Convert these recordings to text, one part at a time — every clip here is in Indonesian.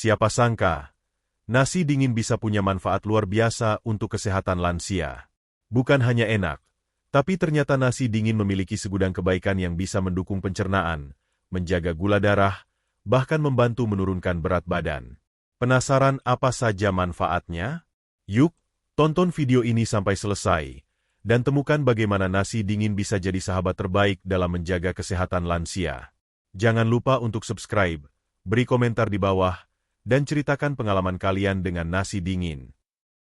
Siapa sangka, nasi dingin bisa punya manfaat luar biasa untuk kesehatan lansia. Bukan hanya enak, tapi ternyata nasi dingin memiliki segudang kebaikan yang bisa mendukung pencernaan, menjaga gula darah, bahkan membantu menurunkan berat badan. Penasaran apa saja manfaatnya? Yuk, tonton video ini sampai selesai, dan temukan bagaimana nasi dingin bisa jadi sahabat terbaik dalam menjaga kesehatan lansia. Jangan lupa untuk subscribe, beri komentar di bawah, dan ceritakan pengalaman kalian dengan nasi dingin.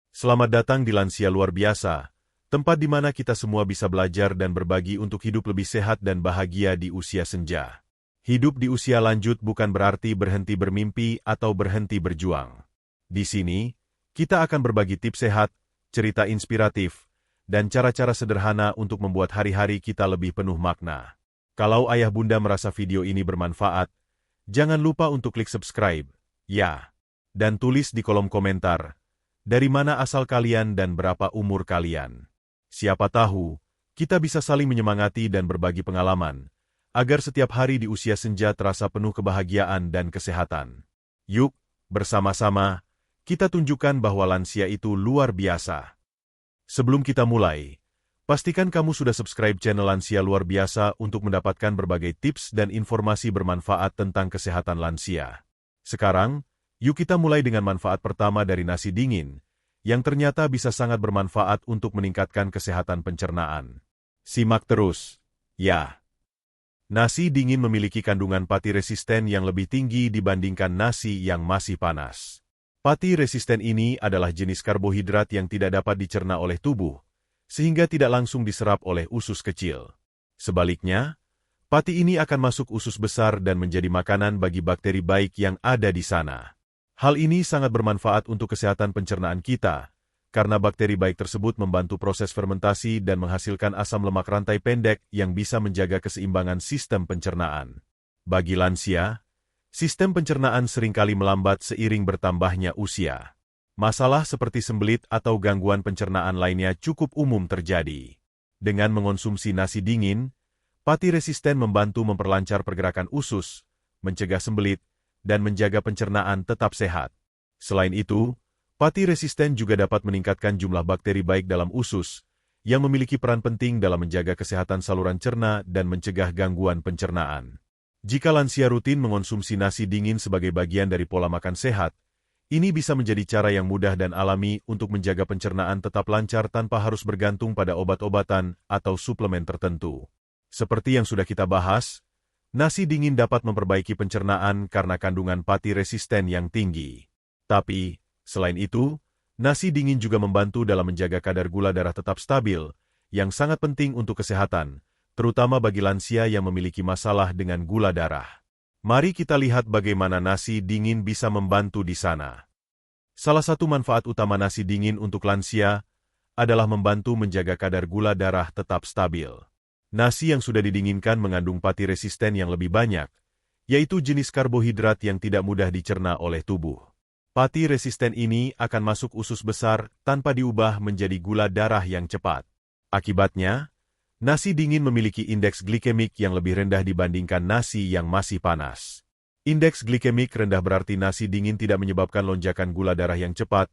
Selamat datang di Lansia Luar Biasa, tempat di mana kita semua bisa belajar dan berbagi untuk hidup lebih sehat dan bahagia di usia senja. Hidup di usia lanjut bukan berarti berhenti bermimpi atau berhenti berjuang. Di sini, kita akan berbagi tips sehat, cerita inspiratif, dan cara-cara sederhana untuk membuat hari-hari kita lebih penuh makna. Kalau ayah bunda merasa video ini bermanfaat, jangan lupa untuk klik subscribe, ya, dan tulis di kolom komentar, dari mana asal kalian dan berapa umur kalian. Siapa tahu, kita bisa saling menyemangati dan berbagi pengalaman, agar setiap hari di usia senja terasa penuh kebahagiaan dan kesehatan. Yuk, bersama-sama, kita tunjukkan bahwa lansia itu luar biasa. Sebelum kita mulai, pastikan kamu sudah subscribe channel Lansia Luar Biasa untuk mendapatkan berbagai tips dan informasi bermanfaat tentang kesehatan lansia. Sekarang, yuk kita mulai dengan manfaat pertama dari nasi dingin, yang ternyata bisa sangat bermanfaat untuk meningkatkan kesehatan pencernaan. Simak terus. Ya. Nasi dingin memiliki kandungan pati resisten yang lebih tinggi dibandingkan nasi yang masih panas. Pati resisten ini adalah jenis karbohidrat yang tidak dapat dicerna oleh tubuh, sehingga tidak langsung diserap oleh usus kecil. Sebaliknya, pati ini akan masuk usus besar dan menjadi makanan bagi bakteri baik yang ada di sana. Hal ini sangat bermanfaat untuk kesehatan pencernaan kita, karena bakteri baik tersebut membantu proses fermentasi dan menghasilkan asam lemak rantai pendek yang bisa menjaga keseimbangan sistem pencernaan. Bagi lansia, sistem pencernaan seringkali melambat seiring bertambahnya usia. Masalah seperti sembelit atau gangguan pencernaan lainnya cukup umum terjadi. Dengan mengonsumsi nasi dingin, pati resisten membantu memperlancar pergerakan usus, mencegah sembelit, dan menjaga pencernaan tetap sehat. Selain itu, pati resisten juga dapat meningkatkan jumlah bakteri baik dalam usus, yang memiliki peran penting dalam menjaga kesehatan saluran cerna dan mencegah gangguan pencernaan. Jika lansia rutin mengonsumsi nasi dingin sebagai bagian dari pola makan sehat, ini bisa menjadi cara yang mudah dan alami untuk menjaga pencernaan tetap lancar tanpa harus bergantung pada obat-obatan atau suplemen tertentu. Seperti yang sudah kita bahas, nasi dingin dapat memperbaiki pencernaan karena kandungan pati resisten yang tinggi. Tapi, selain itu, nasi dingin juga membantu dalam menjaga kadar gula darah tetap stabil, yang sangat penting untuk kesehatan, terutama bagi lansia yang memiliki masalah dengan gula darah. Mari kita lihat bagaimana nasi dingin bisa membantu di sana. Salah satu manfaat utama nasi dingin untuk lansia adalah membantu menjaga kadar gula darah tetap stabil. Nasi yang sudah didinginkan mengandung pati resisten yang lebih banyak, yaitu jenis karbohidrat yang tidak mudah dicerna oleh tubuh. Pati resisten ini akan masuk usus besar tanpa diubah menjadi gula darah yang cepat. Akibatnya, nasi dingin memiliki indeks glikemik yang lebih rendah dibandingkan nasi yang masih panas. Indeks glikemik rendah berarti nasi dingin tidak menyebabkan lonjakan gula darah yang cepat,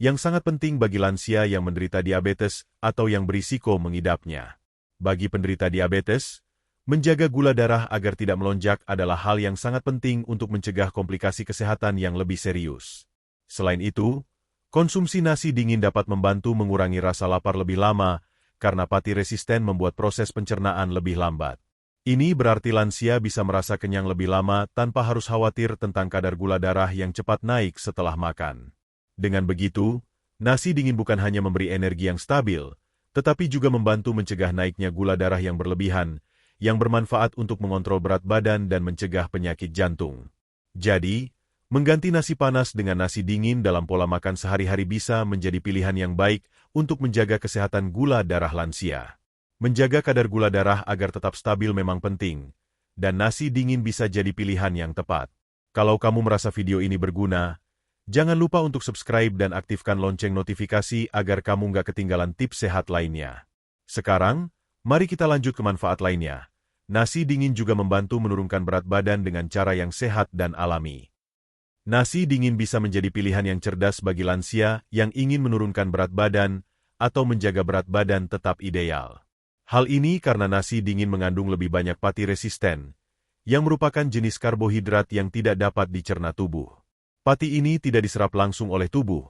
yang sangat penting bagi lansia yang menderita diabetes atau yang berisiko mengidapnya. Bagi penderita diabetes, menjaga gula darah agar tidak melonjak adalah hal yang sangat penting untuk mencegah komplikasi kesehatan yang lebih serius. Selain itu, konsumsi nasi dingin dapat membantu mengurangi rasa lapar lebih lama, karena pati resisten membuat proses pencernaan lebih lambat. Ini berarti lansia bisa merasa kenyang lebih lama tanpa harus khawatir tentang kadar gula darah yang cepat naik setelah makan. Dengan begitu, nasi dingin bukan hanya memberi energi yang stabil, tetapi juga membantu mencegah naiknya gula darah yang berlebihan, yang bermanfaat untuk mengontrol berat badan dan mencegah penyakit jantung. Jadi, mengganti nasi panas dengan nasi dingin dalam pola makan sehari-hari bisa menjadi pilihan yang baik untuk menjaga kesehatan gula darah lansia. Menjaga kadar gula darah agar tetap stabil memang penting, dan nasi dingin bisa jadi pilihan yang tepat. Kalau kamu merasa video ini berguna, jangan lupa untuk subscribe dan aktifkan lonceng notifikasi agar kamu nggak ketinggalan tips sehat lainnya. Sekarang, mari kita lanjut ke manfaat lainnya. Nasi dingin juga membantu menurunkan berat badan dengan cara yang sehat dan alami. Nasi dingin bisa menjadi pilihan yang cerdas bagi lansia yang ingin menurunkan berat badan atau menjaga berat badan tetap ideal. Hal ini karena nasi dingin mengandung lebih banyak pati resisten, yang merupakan jenis karbohidrat yang tidak dapat dicerna tubuh. Pati ini tidak diserap langsung oleh tubuh,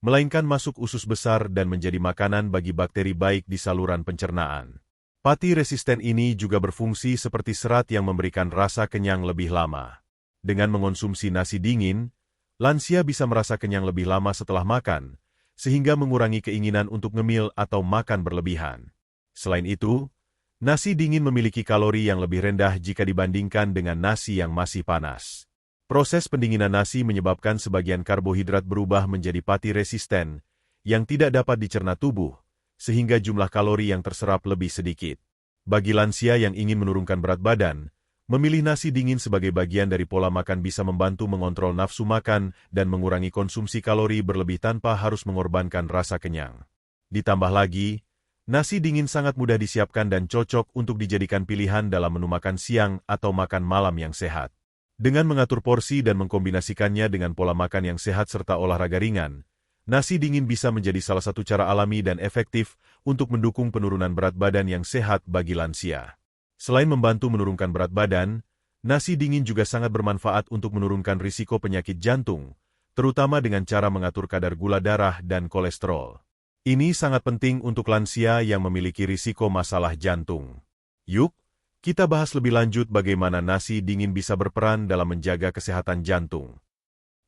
melainkan masuk usus besar dan menjadi makanan bagi bakteri baik di saluran pencernaan. Pati resisten ini juga berfungsi seperti serat yang memberikan rasa kenyang lebih lama. Dengan mengonsumsi nasi dingin, lansia bisa merasa kenyang lebih lama setelah makan, sehingga mengurangi keinginan untuk ngemil atau makan berlebihan. Selain itu, nasi dingin memiliki kalori yang lebih rendah jika dibandingkan dengan nasi yang masih panas. Proses pendinginan nasi menyebabkan sebagian karbohidrat berubah menjadi pati resisten, yang tidak dapat dicerna tubuh, sehingga jumlah kalori yang terserap lebih sedikit. Bagi lansia yang ingin menurunkan berat badan, memilih nasi dingin sebagai bagian dari pola makan bisa membantu mengontrol nafsu makan dan mengurangi konsumsi kalori berlebih tanpa harus mengorbankan rasa kenyang. Ditambah lagi, nasi dingin sangat mudah disiapkan dan cocok untuk dijadikan pilihan dalam menu makan siang atau makan malam yang sehat. Dengan mengatur porsi dan mengkombinasikannya dengan pola makan yang sehat serta olahraga ringan, nasi dingin bisa menjadi salah satu cara alami dan efektif untuk mendukung penurunan berat badan yang sehat bagi lansia. Selain membantu menurunkan berat badan, nasi dingin juga sangat bermanfaat untuk menurunkan risiko penyakit jantung, terutama dengan cara mengatur kadar gula darah dan kolesterol. Ini sangat penting untuk lansia yang memiliki risiko masalah jantung. Yuk, kita bahas lebih lanjut bagaimana nasi dingin bisa berperan dalam menjaga kesehatan jantung.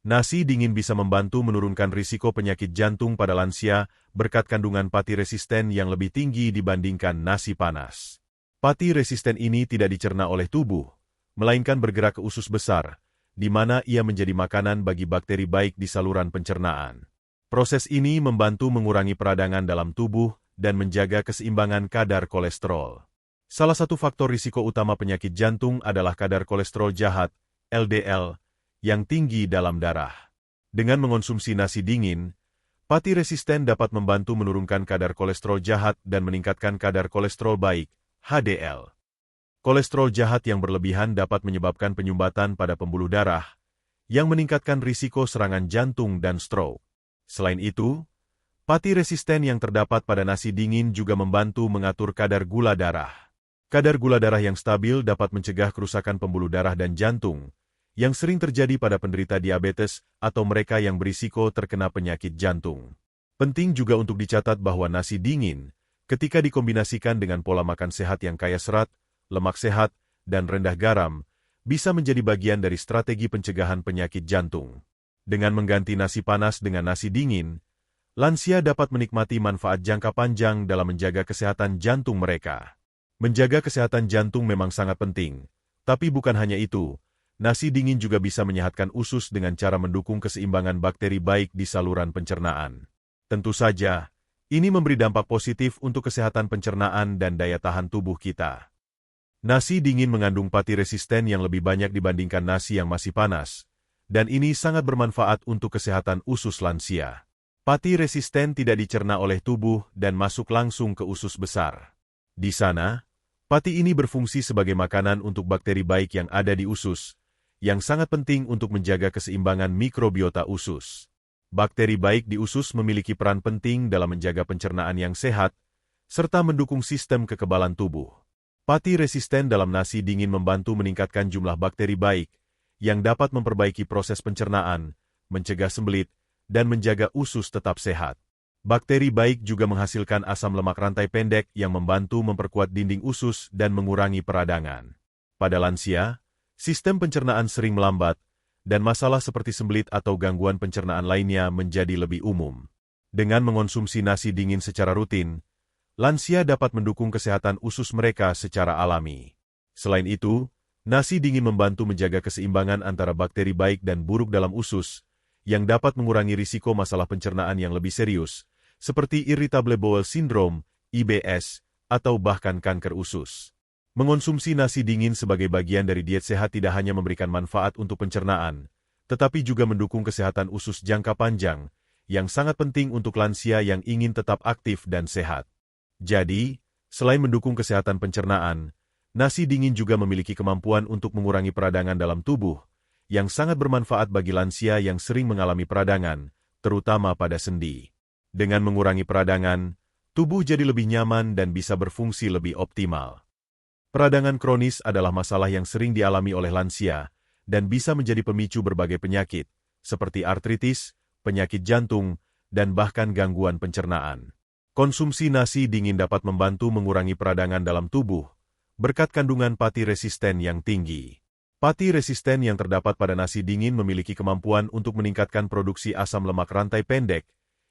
Nasi dingin bisa membantu menurunkan risiko penyakit jantung pada lansia berkat kandungan pati resisten yang lebih tinggi dibandingkan nasi panas. Pati resisten ini tidak dicerna oleh tubuh, melainkan bergerak ke usus besar, di mana ia menjadi makanan bagi bakteri baik di saluran pencernaan. Proses ini membantu mengurangi peradangan dalam tubuh dan menjaga keseimbangan kadar kolesterol. Salah satu faktor risiko utama penyakit jantung adalah kadar kolesterol jahat, LDL, yang tinggi dalam darah. Dengan mengonsumsi nasi dingin, pati resisten dapat membantu menurunkan kadar kolesterol jahat dan meningkatkan kadar kolesterol baik, HDL. Kolesterol jahat yang berlebihan dapat menyebabkan penyumbatan pada pembuluh darah, yang meningkatkan risiko serangan jantung dan stroke. Selain itu, pati resisten yang terdapat pada nasi dingin juga membantu mengatur kadar gula darah. Kadar gula darah yang stabil dapat mencegah kerusakan pembuluh darah dan jantung, yang sering terjadi pada penderita diabetes atau mereka yang berisiko terkena penyakit jantung. Penting juga untuk dicatat bahwa nasi dingin, ketika dikombinasikan dengan pola makan sehat yang kaya serat, lemak sehat, dan rendah garam, bisa menjadi bagian dari strategi pencegahan penyakit jantung. Dengan mengganti nasi panas dengan nasi dingin, lansia dapat menikmati manfaat jangka panjang dalam menjaga kesehatan jantung mereka. Menjaga kesehatan jantung memang sangat penting, tapi bukan hanya itu, nasi dingin juga bisa menyehatkan usus dengan cara mendukung keseimbangan bakteri baik di saluran pencernaan. Tentu saja, ini memberi dampak positif untuk kesehatan pencernaan dan daya tahan tubuh kita. Nasi dingin mengandung pati resisten yang lebih banyak dibandingkan nasi yang masih panas, dan ini sangat bermanfaat untuk kesehatan usus lansia. Pati resisten tidak dicerna oleh tubuh dan masuk langsung ke usus besar. Di sana, pati ini berfungsi sebagai makanan untuk bakteri baik yang ada di usus, yang sangat penting untuk menjaga keseimbangan mikrobiota usus. Bakteri baik di usus memiliki peran penting dalam menjaga pencernaan yang sehat, serta mendukung sistem kekebalan tubuh. Pati resisten dalam nasi dingin membantu meningkatkan jumlah bakteri baik, yang dapat memperbaiki proses pencernaan, mencegah sembelit, dan menjaga usus tetap sehat. Bakteri baik juga menghasilkan asam lemak rantai pendek yang membantu memperkuat dinding usus dan mengurangi peradangan. Pada lansia, sistem pencernaan sering melambat, dan masalah seperti sembelit atau gangguan pencernaan lainnya menjadi lebih umum. Dengan mengonsumsi nasi dingin secara rutin, lansia dapat mendukung kesehatan usus mereka secara alami. Selain itu, nasi dingin membantu menjaga keseimbangan antara bakteri baik dan buruk dalam usus, yang dapat mengurangi risiko masalah pencernaan yang lebih serius, seperti irritable bowel syndrome, IBS, atau bahkan kanker usus. Mengonsumsi nasi dingin sebagai bagian dari diet sehat tidak hanya memberikan manfaat untuk pencernaan, tetapi juga mendukung kesehatan usus jangka panjang, yang sangat penting untuk lansia yang ingin tetap aktif dan sehat. Jadi, selain mendukung kesehatan pencernaan, nasi dingin juga memiliki kemampuan untuk mengurangi peradangan dalam tubuh, yang sangat bermanfaat bagi lansia yang sering mengalami peradangan, terutama pada sendi. Dengan mengurangi peradangan, tubuh jadi lebih nyaman dan bisa berfungsi lebih optimal. Peradangan kronis adalah masalah yang sering dialami oleh lansia dan bisa menjadi pemicu berbagai penyakit, seperti artritis, penyakit jantung, dan bahkan gangguan pencernaan. Konsumsi nasi dingin dapat membantu mengurangi peradangan dalam tubuh, berkat kandungan pati resisten yang tinggi. Pati resisten yang terdapat pada nasi dingin memiliki kemampuan untuk meningkatkan produksi asam lemak rantai pendek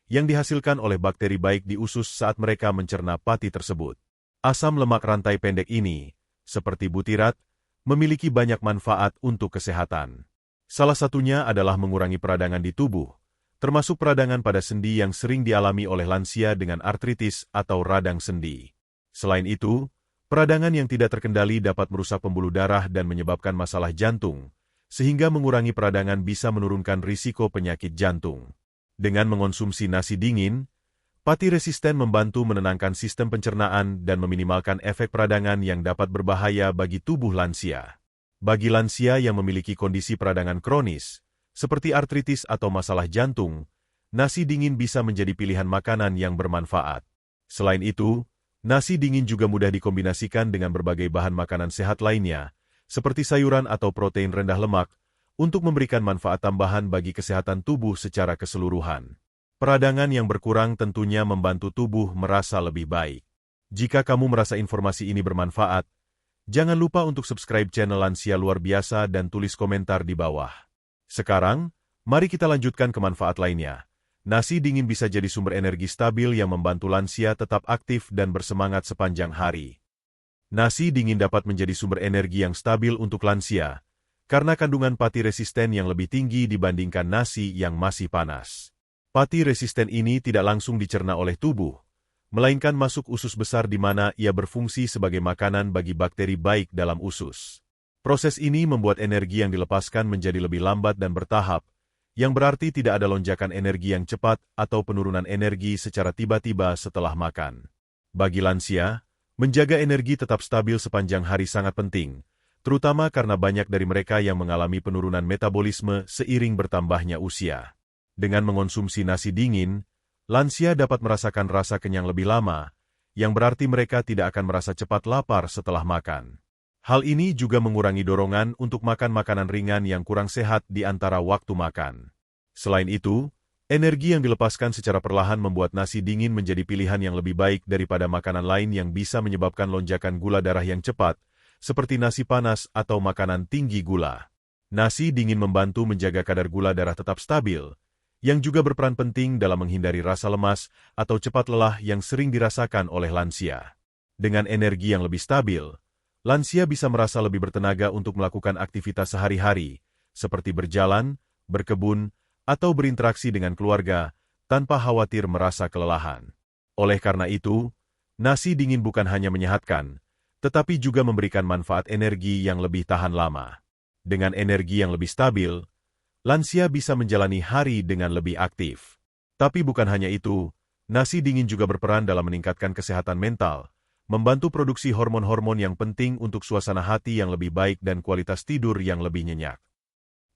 yang dihasilkan oleh bakteri baik di usus saat mereka mencerna pati tersebut. Asam lemak rantai pendek ini, seperti butirat, memiliki banyak manfaat untuk kesehatan. Salah satunya adalah mengurangi peradangan di tubuh, termasuk peradangan pada sendi yang sering dialami oleh lansia dengan artritis atau radang sendi. Selain itu, peradangan yang tidak terkendali dapat merusak pembuluh darah dan menyebabkan masalah jantung, sehingga mengurangi peradangan bisa menurunkan risiko penyakit jantung. Dengan mengonsumsi nasi dingin, pati resisten membantu menenangkan sistem pencernaan dan meminimalkan efek peradangan yang dapat berbahaya bagi tubuh lansia. Bagi lansia yang memiliki kondisi peradangan kronis, seperti artritis atau masalah jantung, nasi dingin bisa menjadi pilihan makanan yang bermanfaat. Selain itu, nasi dingin juga mudah dikombinasikan dengan berbagai bahan makanan sehat lainnya, seperti sayuran atau protein rendah lemak, untuk memberikan manfaat tambahan bagi kesehatan tubuh secara keseluruhan. Peradangan yang berkurang tentunya membantu tubuh merasa lebih baik. Jika kamu merasa informasi ini bermanfaat, jangan lupa untuk subscribe channel Lansia Luar Biasa dan tulis komentar di bawah. Sekarang, mari kita lanjutkan ke manfaat lainnya. Nasi dingin bisa jadi sumber energi stabil yang membantu lansia tetap aktif dan bersemangat sepanjang hari. Nasi dingin dapat menjadi sumber energi yang stabil untuk lansia, karena kandungan pati resisten yang lebih tinggi dibandingkan nasi yang masih panas. Pati resisten ini tidak langsung dicerna oleh tubuh, melainkan masuk usus besar di mana ia berfungsi sebagai makanan bagi bakteri baik dalam usus. Proses ini membuat energi yang dilepaskan menjadi lebih lambat dan bertahap, yang berarti tidak ada lonjakan energi yang cepat atau penurunan energi secara tiba-tiba setelah makan. Bagi lansia, menjaga energi tetap stabil sepanjang hari sangat penting, terutama karena banyak dari mereka yang mengalami penurunan metabolisme seiring bertambahnya usia. Dengan mengonsumsi nasi dingin, lansia dapat merasakan rasa kenyang lebih lama, yang berarti mereka tidak akan merasa cepat lapar setelah makan. Hal ini juga mengurangi dorongan untuk makan makanan ringan yang kurang sehat di antara waktu makan. Selain itu, energi yang dilepaskan secara perlahan membuat nasi dingin menjadi pilihan yang lebih baik daripada makanan lain yang bisa menyebabkan lonjakan gula darah yang cepat, seperti nasi panas atau makanan tinggi gula. Nasi dingin membantu menjaga kadar gula darah tetap stabil, yang juga berperan penting dalam menghindari rasa lemas atau cepat lelah yang sering dirasakan oleh lansia. Dengan energi yang lebih stabil, lansia bisa merasa lebih bertenaga untuk melakukan aktivitas sehari-hari, seperti berjalan, berkebun, atau berinteraksi dengan keluarga, tanpa khawatir merasa kelelahan. Oleh karena itu, nasi dingin bukan hanya menyehatkan, tetapi juga memberikan manfaat energi yang lebih tahan lama. Dengan energi yang lebih stabil, lansia bisa menjalani hari dengan lebih aktif. Tapi bukan hanya itu, nasi dingin juga berperan dalam meningkatkan kesehatan mental, membantu produksi hormon-hormon yang penting untuk suasana hati yang lebih baik dan kualitas tidur yang lebih nyenyak.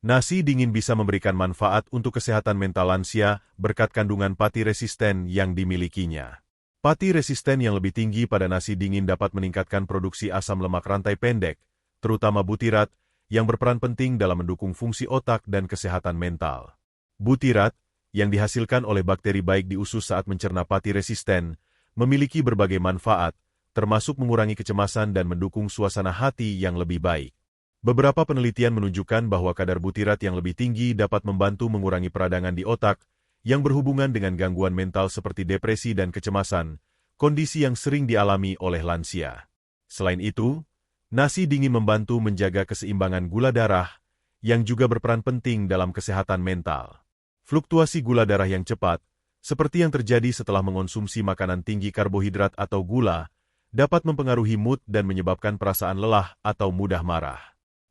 Nasi dingin bisa memberikan manfaat untuk kesehatan mental lansia berkat kandungan pati resisten yang dimilikinya. Pati resisten yang lebih tinggi pada nasi dingin dapat meningkatkan produksi asam lemak rantai pendek, terutama butirat, yang berperan penting dalam mendukung fungsi otak dan kesehatan mental. Butirat, yang dihasilkan oleh bakteri baik di usus saat mencerna pati resisten, memiliki berbagai manfaat, termasuk mengurangi kecemasan dan mendukung suasana hati yang lebih baik. Beberapa penelitian menunjukkan bahwa kadar butirat yang lebih tinggi dapat membantu mengurangi peradangan di otak, yang berhubungan dengan gangguan mental seperti depresi dan kecemasan, kondisi yang sering dialami oleh lansia. Selain itu, nasi dingin membantu menjaga keseimbangan gula darah, yang juga berperan penting dalam kesehatan mental. Fluktuasi gula darah yang cepat, seperti yang terjadi setelah mengonsumsi makanan tinggi karbohidrat atau gula, dapat mempengaruhi mood dan menyebabkan perasaan lelah atau mudah marah.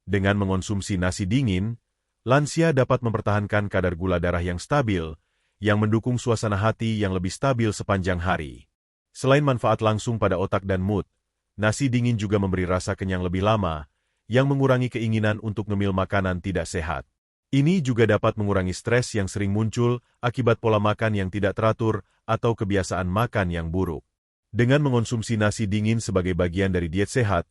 Dengan mengonsumsi nasi dingin, lansia dapat mempertahankan kadar gula darah yang stabil, yang mendukung suasana hati yang lebih stabil sepanjang hari. Selain manfaat langsung pada otak dan mood, nasi dingin juga memberi rasa kenyang lebih lama, yang mengurangi keinginan untuk ngemil makanan tidak sehat. Ini juga dapat mengurangi stres yang sering muncul akibat pola makan yang tidak teratur atau kebiasaan makan yang buruk. Dengan mengonsumsi nasi dingin sebagai bagian dari diet sehat,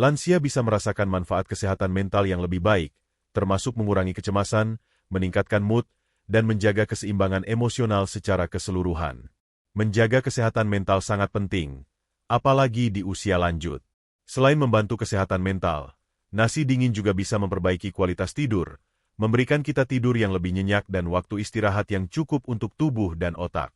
lansia bisa merasakan manfaat kesehatan mental yang lebih baik, termasuk mengurangi kecemasan, meningkatkan mood, dan menjaga keseimbangan emosional secara keseluruhan. Menjaga kesehatan mental sangat penting, apalagi di usia lanjut. Selain membantu kesehatan mental, nasi dingin juga bisa memperbaiki kualitas tidur, memberikan kita tidur yang lebih nyenyak dan waktu istirahat yang cukup untuk tubuh dan otak.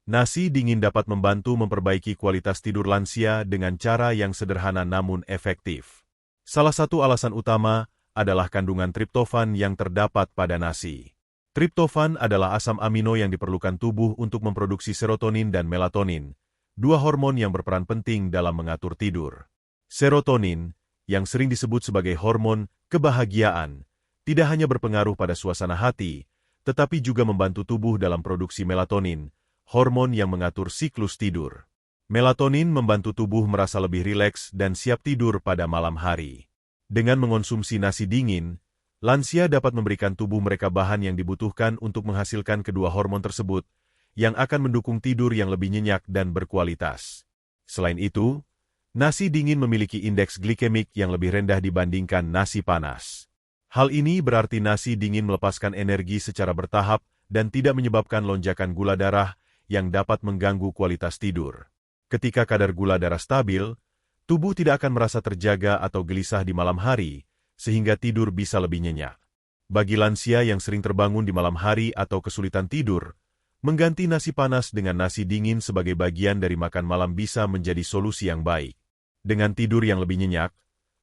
Nasi dingin dapat membantu memperbaiki kualitas tidur lansia dengan cara yang sederhana namun efektif. Salah satu alasan utama adalah kandungan triptofan yang terdapat pada nasi. Triptofan adalah asam amino yang diperlukan tubuh untuk memproduksi serotonin dan melatonin, dua hormon yang berperan penting dalam mengatur tidur. Serotonin, yang sering disebut sebagai hormon kebahagiaan, tidak hanya berpengaruh pada suasana hati, tetapi juga membantu tubuh dalam produksi melatonin, hormon yang mengatur siklus tidur. Melatonin membantu tubuh merasa lebih rileks dan siap tidur pada malam hari. Dengan mengonsumsi nasi dingin, lansia dapat memberikan tubuh mereka bahan yang dibutuhkan untuk menghasilkan kedua hormon tersebut, yang akan mendukung tidur yang lebih nyenyak dan berkualitas. Selain itu, nasi dingin memiliki indeks glikemik yang lebih rendah dibandingkan nasi panas. Hal ini berarti nasi dingin melepaskan energi secara bertahap dan tidak menyebabkan lonjakan gula darah yang dapat mengganggu kualitas tidur. Ketika kadar gula darah stabil, tubuh tidak akan merasa terjaga atau gelisah di malam hari, sehingga tidur bisa lebih nyenyak. Bagi lansia yang sering terbangun di malam hari atau kesulitan tidur, mengganti nasi panas dengan nasi dingin sebagai bagian dari makan malam bisa menjadi solusi yang baik. Dengan tidur yang lebih nyenyak,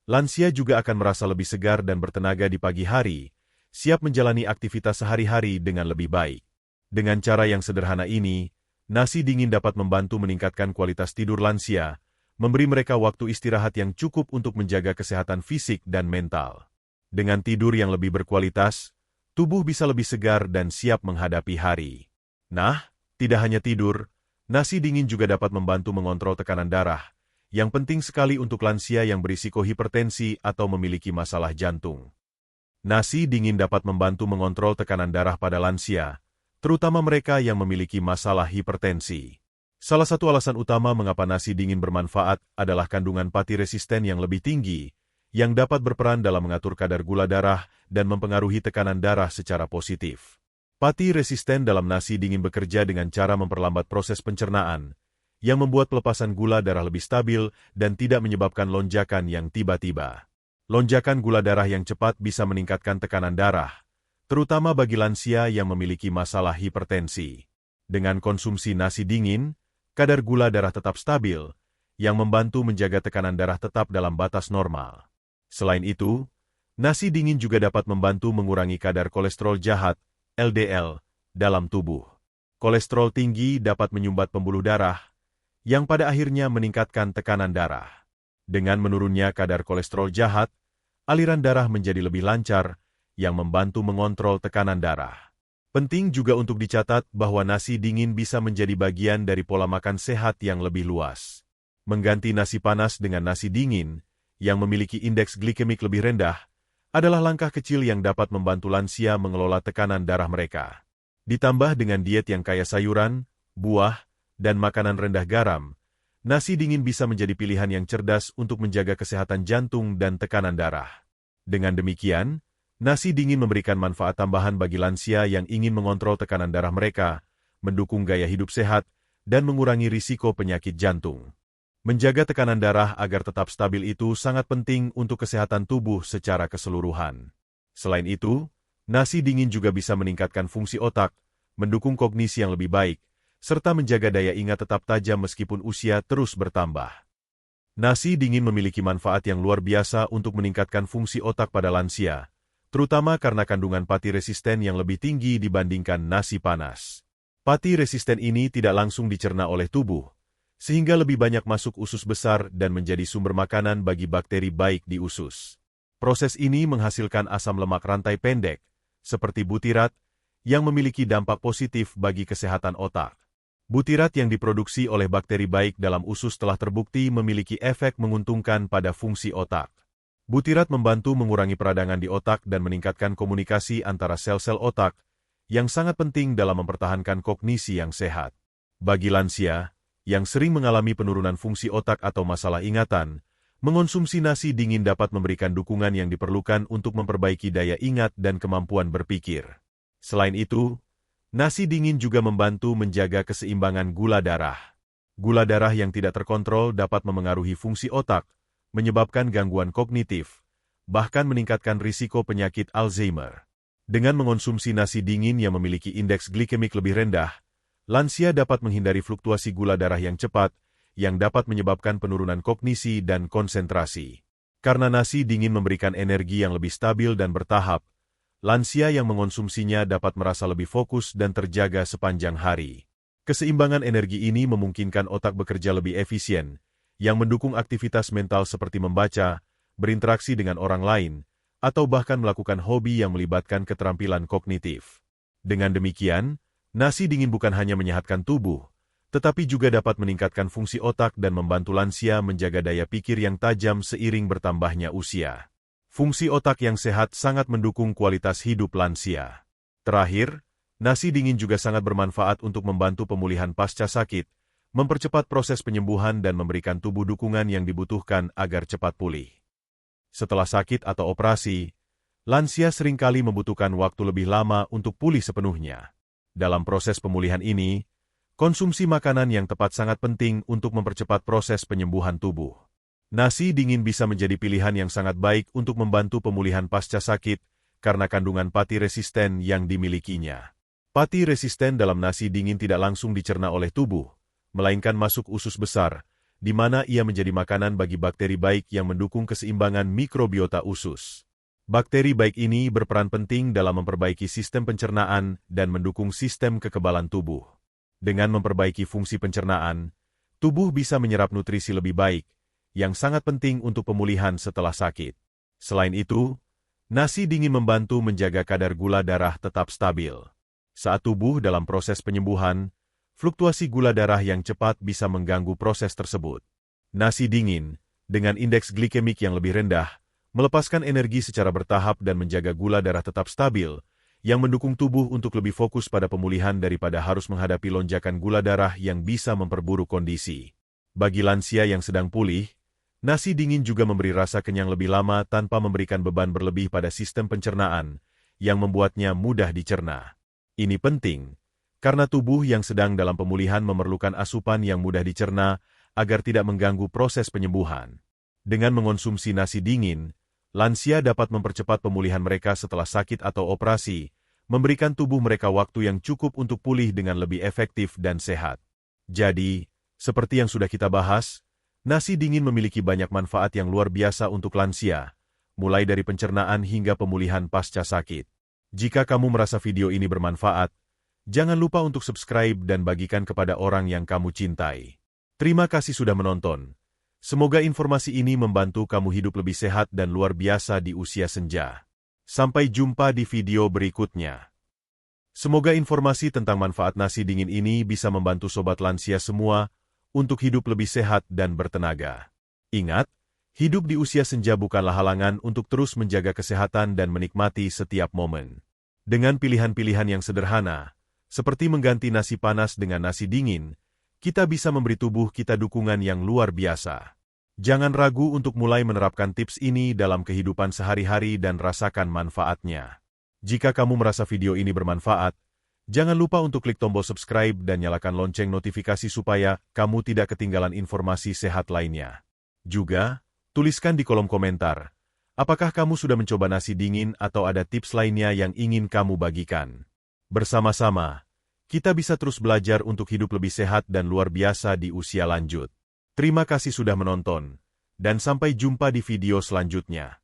lansia juga akan merasa lebih segar dan bertenaga di pagi hari, siap menjalani aktivitas sehari-hari dengan lebih baik. Dengan cara yang sederhana ini, nasi dingin dapat membantu meningkatkan kualitas tidur lansia, memberi mereka waktu istirahat yang cukup untuk menjaga kesehatan fisik dan mental. Dengan tidur yang lebih berkualitas, tubuh bisa lebih segar dan siap menghadapi hari. Nah, tidak hanya tidur, nasi dingin juga dapat membantu mengontrol tekanan darah, yang penting sekali untuk lansia yang berisiko hipertensi atau memiliki masalah jantung. Nasi dingin dapat membantu mengontrol tekanan darah pada lansia, terutama mereka yang memiliki masalah hipertensi. Salah satu alasan utama mengapa nasi dingin bermanfaat adalah kandungan pati resisten yang lebih tinggi, yang dapat berperan dalam mengatur kadar gula darah dan mempengaruhi tekanan darah secara positif. Pati resisten dalam nasi dingin bekerja dengan cara memperlambat proses pencernaan, yang membuat pelepasan gula darah lebih stabil dan tidak menyebabkan lonjakan yang tiba-tiba. Lonjakan gula darah yang cepat bisa meningkatkan tekanan darah, terutama bagi lansia yang memiliki masalah hipertensi. Dengan konsumsi nasi dingin, kadar gula darah tetap stabil, yang membantu menjaga tekanan darah tetap dalam batas normal. Selain itu, nasi dingin juga dapat membantu mengurangi kadar kolesterol jahat, LDL, dalam tubuh. Kolesterol tinggi dapat menyumbat pembuluh darah, yang pada akhirnya meningkatkan tekanan darah. Dengan menurunnya kadar kolesterol jahat, aliran darah menjadi lebih lancar, yang membantu mengontrol tekanan darah. Penting juga untuk dicatat bahwa nasi dingin bisa menjadi bagian dari pola makan sehat yang lebih luas. Mengganti nasi panas dengan nasi dingin, yang memiliki indeks glikemik lebih rendah, adalah langkah kecil yang dapat membantu lansia mengelola tekanan darah mereka. Ditambah dengan diet yang kaya sayuran, buah, dan makanan rendah garam, nasi dingin bisa menjadi pilihan yang cerdas untuk menjaga kesehatan jantung dan tekanan darah. Dengan demikian, nasi dingin memberikan manfaat tambahan bagi lansia yang ingin mengontrol tekanan darah mereka, mendukung gaya hidup sehat, dan mengurangi risiko penyakit jantung. Menjaga tekanan darah agar tetap stabil itu sangat penting untuk kesehatan tubuh secara keseluruhan. Selain itu, nasi dingin juga bisa meningkatkan fungsi otak, mendukung kognisi yang lebih baik, serta menjaga daya ingat tetap tajam meskipun usia terus bertambah. Nasi dingin memiliki manfaat yang luar biasa untuk meningkatkan fungsi otak pada lansia, terutama karena kandungan pati resisten yang lebih tinggi dibandingkan nasi panas. Pati resisten ini tidak langsung dicerna oleh tubuh, sehingga lebih banyak masuk usus besar dan menjadi sumber makanan bagi bakteri baik di usus. Proses ini menghasilkan asam lemak rantai pendek, seperti butirat, yang memiliki dampak positif bagi kesehatan otak. Butirat yang diproduksi oleh bakteri baik dalam usus telah terbukti memiliki efek menguntungkan pada fungsi otak. Butirat membantu mengurangi peradangan di otak dan meningkatkan komunikasi antara sel-sel otak, yang sangat penting dalam mempertahankan kognisi yang sehat. Bagi lansia, yang sering mengalami penurunan fungsi otak atau masalah ingatan, mengonsumsi nasi dingin dapat memberikan dukungan yang diperlukan untuk memperbaiki daya ingat dan kemampuan berpikir. Selain itu, nasi dingin juga membantu menjaga keseimbangan gula darah. Gula darah yang tidak terkontrol dapat memengaruhi fungsi otak, menyebabkan gangguan kognitif, bahkan meningkatkan risiko penyakit Alzheimer. Dengan mengonsumsi nasi dingin yang memiliki indeks glikemik lebih rendah, lansia dapat menghindari fluktuasi gula darah yang cepat, yang dapat menyebabkan penurunan kognisi dan konsentrasi. Karena nasi dingin memberikan energi yang lebih stabil dan bertahap, lansia yang mengonsumsinya dapat merasa lebih fokus dan terjaga sepanjang hari. Keseimbangan energi ini memungkinkan otak bekerja lebih efisien, yang mendukung aktivitas mental seperti membaca, berinteraksi dengan orang lain, atau bahkan melakukan hobi yang melibatkan keterampilan kognitif. Dengan demikian, nasi dingin bukan hanya menyehatkan tubuh, tetapi juga dapat meningkatkan fungsi otak dan membantu lansia menjaga daya pikir yang tajam seiring bertambahnya usia. Fungsi otak yang sehat sangat mendukung kualitas hidup lansia. Terakhir, nasi dingin juga sangat bermanfaat untuk membantu pemulihan pasca sakit, mempercepat proses penyembuhan dan memberikan tubuh dukungan yang dibutuhkan agar cepat pulih. Setelah sakit atau operasi, lansia seringkali membutuhkan waktu lebih lama untuk pulih sepenuhnya. Dalam proses pemulihan ini, konsumsi makanan yang tepat sangat penting untuk mempercepat proses penyembuhan tubuh. Nasi dingin bisa menjadi pilihan yang sangat baik untuk membantu pemulihan pasca sakit karena kandungan pati resisten yang dimilikinya. Pati resisten dalam nasi dingin tidak langsung dicerna oleh tubuh, melainkan masuk usus besar, di mana ia menjadi makanan bagi bakteri baik yang mendukung keseimbangan mikrobiota usus. Bakteri baik ini berperan penting dalam memperbaiki sistem pencernaan dan mendukung sistem kekebalan tubuh. Dengan memperbaiki fungsi pencernaan, tubuh bisa menyerap nutrisi lebih baik, yang sangat penting untuk pemulihan setelah sakit. Selain itu, nasi dingin membantu menjaga kadar gula darah tetap stabil. Saat tubuh dalam proses penyembuhan, fluktuasi gula darah yang cepat bisa mengganggu proses tersebut. Nasi dingin, dengan indeks glikemik yang lebih rendah, melepaskan energi secara bertahap dan menjaga gula darah tetap stabil, yang mendukung tubuh untuk lebih fokus pada pemulihan daripada harus menghadapi lonjakan gula darah yang bisa memperburuk kondisi. Bagi lansia yang sedang pulih, nasi dingin juga memberi rasa kenyang lebih lama tanpa memberikan beban berlebih pada sistem pencernaan, yang membuatnya mudah dicerna. Ini penting, karena tubuh yang sedang dalam pemulihan memerlukan asupan yang mudah dicerna agar tidak mengganggu proses penyembuhan. Dengan mengonsumsi nasi dingin, lansia dapat mempercepat pemulihan mereka setelah sakit atau operasi, memberikan tubuh mereka waktu yang cukup untuk pulih dengan lebih efektif dan sehat. Jadi, seperti yang sudah kita bahas, nasi dingin memiliki banyak manfaat yang luar biasa untuk lansia, mulai dari pencernaan hingga pemulihan pasca sakit. Jika kamu merasa video ini bermanfaat, jangan lupa untuk subscribe dan bagikan kepada orang yang kamu cintai. Terima kasih sudah menonton. Semoga informasi ini membantu kamu hidup lebih sehat dan luar biasa di usia senja. Sampai jumpa di video berikutnya. Semoga informasi tentang manfaat nasi dingin ini bisa membantu sobat lansia semua untuk hidup lebih sehat dan bertenaga. Ingat, hidup di usia senja bukanlah halangan untuk terus menjaga kesehatan dan menikmati setiap momen. Dengan pilihan-pilihan yang sederhana, seperti mengganti nasi panas dengan nasi dingin, kita bisa memberi tubuh kita dukungan yang luar biasa. Jangan ragu untuk mulai menerapkan tips ini dalam kehidupan sehari-hari dan rasakan manfaatnya. Jika kamu merasa video ini bermanfaat, jangan lupa untuk klik tombol subscribe dan nyalakan lonceng notifikasi supaya kamu tidak ketinggalan informasi sehat lainnya. Juga, tuliskan di kolom komentar, apakah kamu sudah mencoba nasi dingin atau ada tips lainnya yang ingin kamu bagikan. Bersama-sama, kita bisa terus belajar untuk hidup lebih sehat dan luar biasa di usia lanjut. Terima kasih sudah menonton, dan sampai jumpa di video selanjutnya.